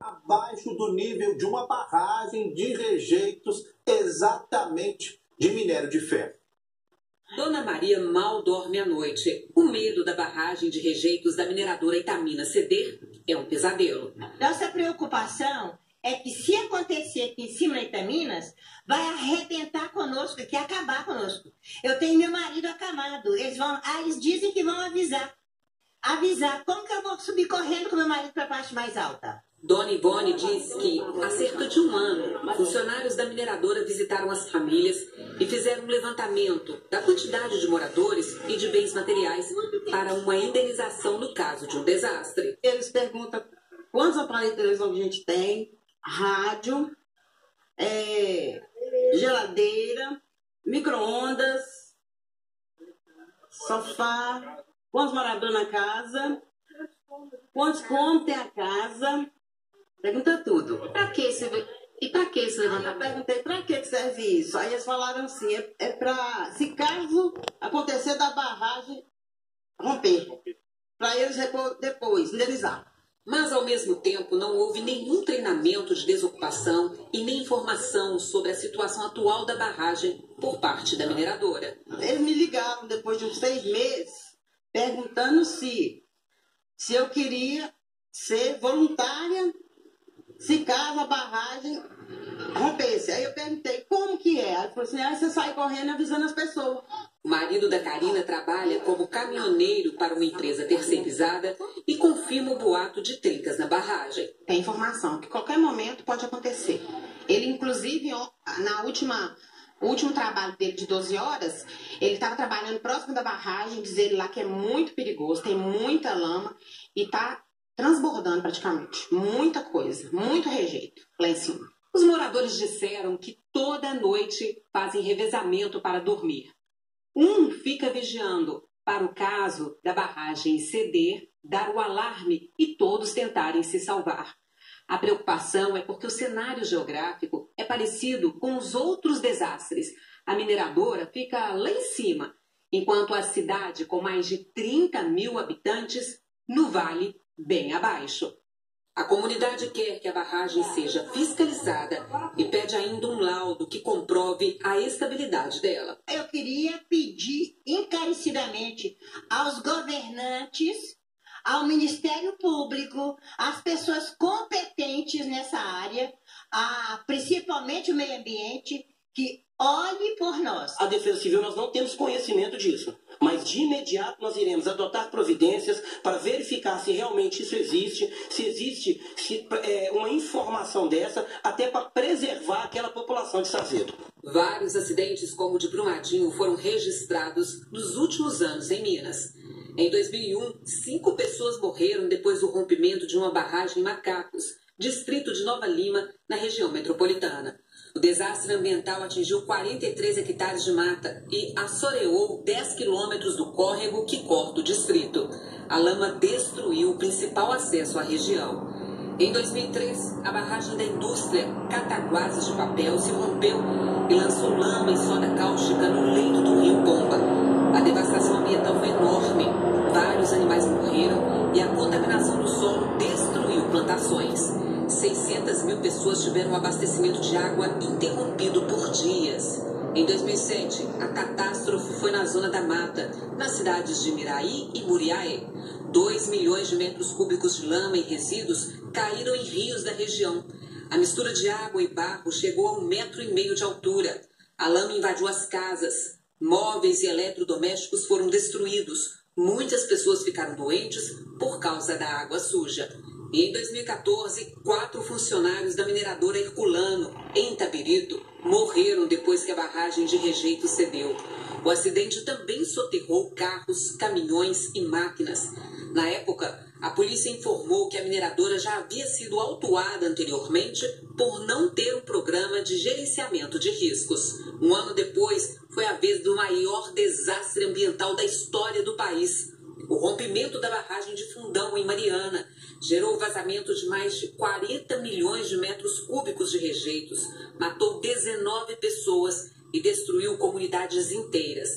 abaixo do nível de uma barragem de rejeitos exatamente de minério de ferro. Dona Maria mal dorme à noite. O medo da barragem de rejeitos da mineradora Itamina ceder é um pesadelo. Nossa preocupação é que se acontecer aqui em cima da Itaminas, vai arrebentar conosco, que acabar conosco. Eu tenho meu marido acamado. Eles dizem que vão avisar. Avisar. Como que eu vou subir correndo com meu marido para a parte mais alta? Dona Ivone diz que, há cerca de um ano, funcionários da mineradora visitaram as famílias e fizeram um levantamento da quantidade de moradores e de bens materiais para uma indenização no caso de um desastre. Eles perguntam quantos aparelhos de televisão a gente tem, rádio, geladeira, micro-ondas, sofá, quantos moradores na casa, quantos cômodos tem a casa. Pergunta tudo. Para que esse levantamento? Eu perguntei para que serve isso. Aí eles falaram assim, é para, se caso acontecer da barragem romper, para eles depois indenizar. Mas, ao mesmo tempo, não houve nenhum treinamento de desocupação e nem informação sobre a situação atual da barragem por parte da mineradora. Eles me ligaram depois de uns 6 meses, perguntando se eu queria ser voluntária se caso a barragem rompesse. Aí eu perguntei, como que é? Aí ele falou assim, você sai correndo avisando as pessoas. O marido da Karina trabalha como caminhoneiro para uma empresa terceirizada e confirma o boato de trincas na barragem. Tem informação que qualquer momento pode acontecer. Ele, inclusive, o último trabalho dele de 12 horas, ele estava trabalhando próximo da barragem, diz ele lá que é muito perigoso, tem muita lama e está transbordando praticamente. Muita coisa, muito rejeito lá em cima. Os moradores disseram que toda noite fazem revezamento para dormir. Um fica vigiando para o caso da barragem ceder, dar o alarme e todos tentarem se salvar. A preocupação é porque o cenário geográfico é parecido com os outros desastres. A mineradora fica lá em cima, enquanto a cidade, com mais de 30 mil habitantes, no vale, bem abaixo. A comunidade quer que a barragem seja fiscalizada e pede ainda um laudo que comprove a estabilidade dela. Eu queria pedir encarecidamente aos governantes, ao Ministério Público, às pessoas competentes nessa área, principalmente o meio ambiente, que olhe por nós. A Defesa Civil, nós não temos conhecimento disso, mas de imediato nós iremos adotar providências para verificar se realmente isso existe, se existe uma informação dessa, até para preservar aquela população de Sazedo. Vários acidentes como o de Brumadinho foram registrados nos últimos anos em Minas. Em 2001, 5 pessoas morreram depois do rompimento de uma barragem em Macacos, distrito de Nova Lima, na região metropolitana. O desastre ambiental atingiu 43 hectares de mata e assoreou 10 quilômetros do córrego que corta o distrito. A lama destruiu o principal acesso à região. Em 2003, a barragem da indústria Cataguases de Papel se rompeu e lançou lama e soda cáustica no leito do rio Pomba. A devastação ambiental foi enorme. Vários animais morreram e a contaminação do solo destruiu plantações. 600 mil pessoas tiveram o abastecimento de água interrompido por dias. Em 2007, a catástrofe foi na zona da mata, nas cidades de Miraí e Muriaé. 2 milhões de metros cúbicos de lama e resíduos caíram em rios da região. A mistura de água e barro chegou a 1,5 metro de altura. A lama invadiu as casas. Móveis e eletrodomésticos foram destruídos. Muitas pessoas ficaram doentes por causa da água suja. E em 2014, 4 funcionários da mineradora Herculano, em Itabirito, morreram depois que a barragem de rejeito cedeu. O acidente também soterrou carros, caminhões e máquinas. Na época, a polícia informou que a mineradora já havia sido autuada anteriormente por não ter um programa de gerenciamento de riscos. Um ano depois, foi a vez do maior desastre ambiental da história do país. O rompimento da barragem de Fundão, em Mariana, gerou vazamento de mais de 40 milhões de metros cúbicos de rejeitos, matou 19 pessoas e destruiu comunidades inteiras.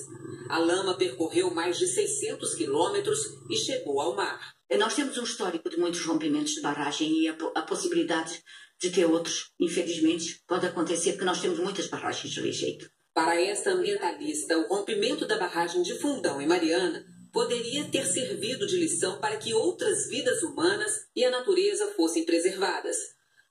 A lama percorreu mais de 600 quilômetros e chegou ao mar. Nós temos um histórico de muitos rompimentos de barragem e a possibilidade de ter outros, infelizmente, pode acontecer porque nós temos muitas barragens de rejeito. Para esta ambientalista, o rompimento da barragem de Fundão em Mariana poderia ter servido de lição para que outras vidas humanas e a natureza fossem preservadas.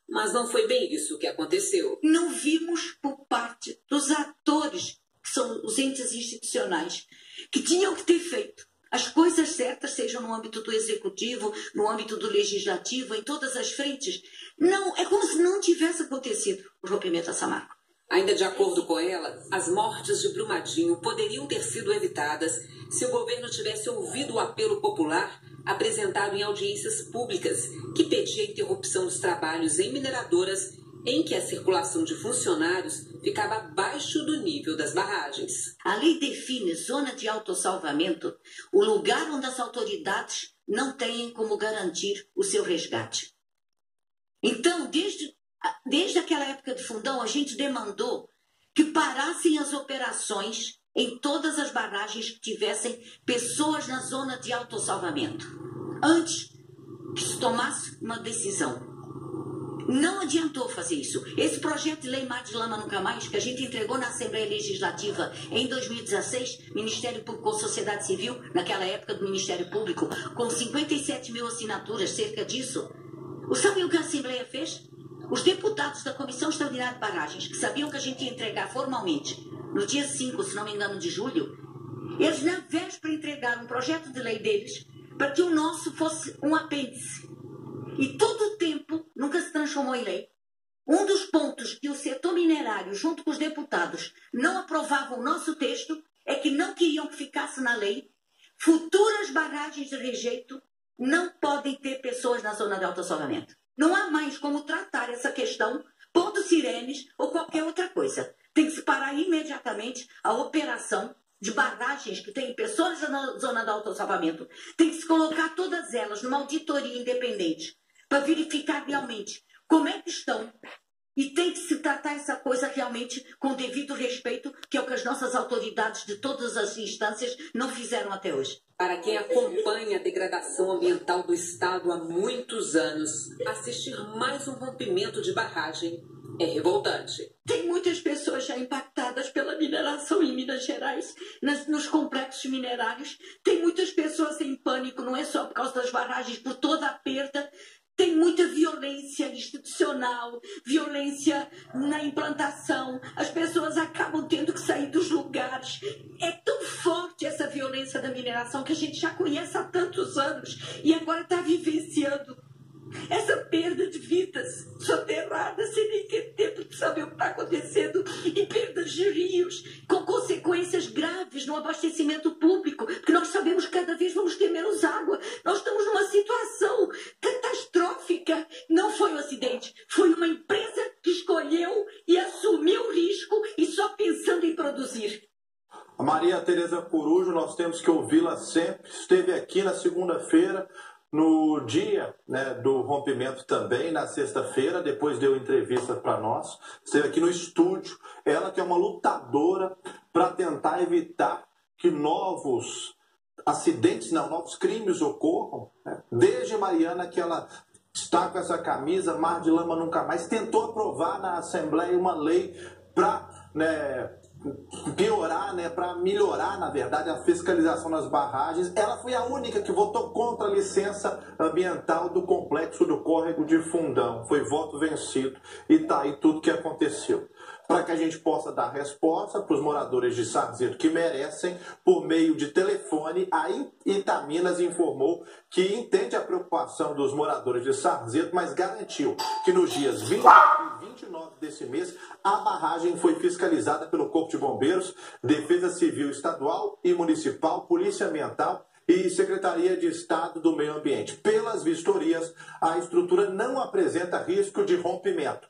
Mas não foi bem isso que aconteceu. Não vimos por parte dos atores, que são os entes institucionais, que tinham que ter feito as coisas certas, sejam no âmbito do executivo, no âmbito do legislativo, em todas as frentes. Não, é como se não tivesse acontecido o rompimento da Samarco. Ainda de acordo com ela, as mortes de Brumadinho poderiam ter sido evitadas se o governo tivesse ouvido o apelo popular apresentado em audiências públicas, que pedia a interrupção dos trabalhos em mineradoras em que a circulação de funcionários ficava abaixo do nível das barragens. A lei define zona de autossalvamento, o lugar onde as autoridades não têm como garantir o seu resgate. Então, desde aquela época de Fundão, a gente demandou que parassem as operações em todas as barragens que tivessem pessoas na zona de autossalvamento, antes que se tomasse uma decisão. Não adiantou fazer isso. Esse projeto de lei Mar de Lama Nunca Mais, que a gente entregou na Assembleia Legislativa em 2016, Ministério Público ou Sociedade Civil, naquela época do Ministério Público, com 57 mil assinaturas, cerca disso. Sabe o que a Assembleia fez? Os deputados da Comissão Extraordinária de Barragens, que sabiam que a gente ia entregar formalmente no dia 5, se não me engano, de julho, eles, na véspera, entregaram um projeto de lei deles para que o nosso fosse um apêndice. E todo o tempo nunca se transformou em lei. Um dos pontos que o setor minerário, junto com os deputados, não aprovavam o nosso texto é que não queriam que ficasse na lei. Futuras barragens de rejeito não podem ter pessoas na zona de autossalvamento. Não há mais como tratar essa questão, pondo sirenes ou qualquer outra coisa. Tem que se parar imediatamente a operação de barragens que têm pessoas na zona de autossalvamento. Tem que se colocar todas elas numa auditoria independente para verificar realmente como é que estão. E tem que se tratar essa coisa realmente com devido respeito, que é o que as nossas autoridades de todas as instâncias não fizeram até hoje. Para quem acompanha a degradação ambiental do Estado há muitos anos, assistir mais um rompimento de barragem é revoltante. Tem muitas pessoas já impactadas pela mineração em Minas Gerais, nos complexos minerários. Tem muitas pessoas em pânico, não é só por causa das barragens, por toda a perda. Tem muita violência institucional, violência na implantação. As pessoas acabam tendo que sair dos lugares. É tão forte essa violência da mineração que a gente já conhece há tantos anos e agora está vivenciando essa perda de vidas soterradas sem nem ter tempo de saber o que está acontecendo, e perdas de rios com consequências graves no abastecimento público, porque nós sabemos que cada vez vamos ter menos água. Nós estamos numa situação catastrófica. Não foi um acidente, foi uma empresa que escolheu e assumiu o risco e só pensando em produzir. A Maria Tereza Corujo, nós temos que ouvi-la sempre. Esteve aqui na segunda-feira, no dia, né, do rompimento também, na sexta-feira, depois deu entrevista para nós. Esteve aqui no estúdio. Ela que é uma lutadora para tentar evitar que novos acidentes, não, novos crimes ocorram. Né? Desde Mariana que ela está com essa camisa, Mar de Lama Nunca Mais, tentou aprovar na Assembleia uma lei para, né, piorar, né, para melhorar, na verdade, a fiscalização nas barragens. Ela foi a única que votou contra a licença ambiental do complexo do córrego de Fundão. Foi voto vencido e tá aí tudo que aconteceu. Para que a gente possa dar resposta para os moradores de Sarzeto que merecem, por meio de telefone, a Itaminas informou que entende a preocupação dos moradores de Sarzeto, mas garantiu que nos dias 20 e 29 desse mês, a barragem foi fiscalizada pelo Corpo de Bombeiros, Defesa Civil Estadual e Municipal, Polícia Ambiental e Secretaria de Estado do Meio Ambiente. Pelas vistorias, a estrutura não apresenta risco de rompimento.